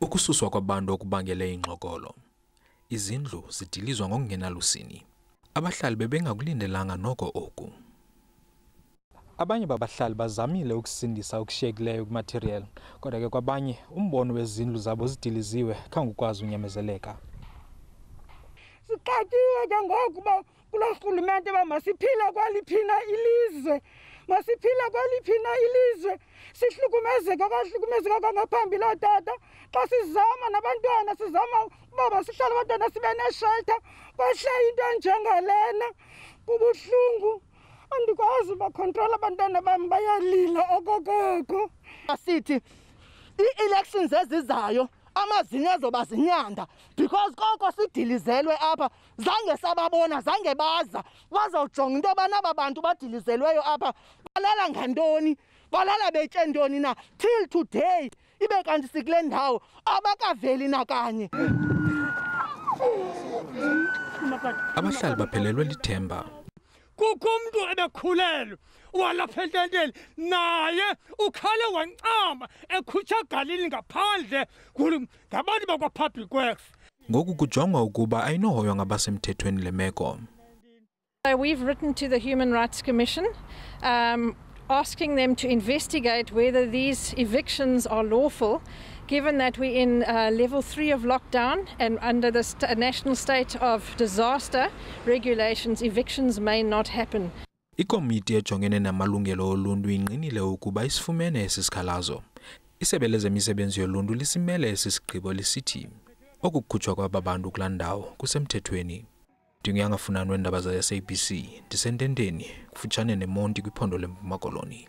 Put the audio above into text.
Ukususwa kwabantu okubangele ingxokolo. Izindlu zidilizwa ngokungenalusini. Abahlali bebengakulindelanga noko oku. Abanye babahlali bazamile ukusindisa okushiyekileyo kumaterial, kodwa ke kwabanye umbono wezindlu zabo zidiliziwe khange ukwazi unyamezeleka. Siqatshiwe ke ngokuba kulo rhulumente masiphile kwaliphina ilizwe. Masiphile kwaliphina ilizwe. Sihlukumezeka kwangaphambili ootata. Xa sizama nabantwana sizama uba sihlale abantwana sibe neshelter. Kwehle into enjengalena kubuhlungu. Andikwazi ubakhontrola abantwana bam bayalila okokoko. Asithi ii-elections ezizayo amazinyo azoba zinyanda because koko sidilizelwe apha zange sababona zange baza bazawujonga into yobana aba bantu badilizelweyo apha balala ngantoni balala betye ntoni na till today ibe kanti sikule ndawo abakaveli nakanye. Abahlali baphelelwe lithemba. Kukho umuntu ebekhulelwe walapha ententeni naye ukhale wancama ekhutsha Galili ngaphandle ngabantu bakwa-Public Works. Ngoku kujongwa ukuba ayinohoywa ngabasemthethweni le meko. We've written to the Human Rights Commission asking them to investigate whether these evictions are lawful, given that we're in level 3 of lockdown and under the national state of disaster regulations, evictions may not happen. Ikomiti ejongene namalungelo oluntu inqinile ukuba isifumene esi sikhalazo. Isebe lezemisebenzi yoluntu lisimele esi sigqibo lisithi okukhutshwa kwaba bantu kulaa ndawo kusemthethweni. Ndinguyanga Funani weendaba ze-SABC, ndisententeni kufutshane neMonti kwiphondo leMpuma Koloni.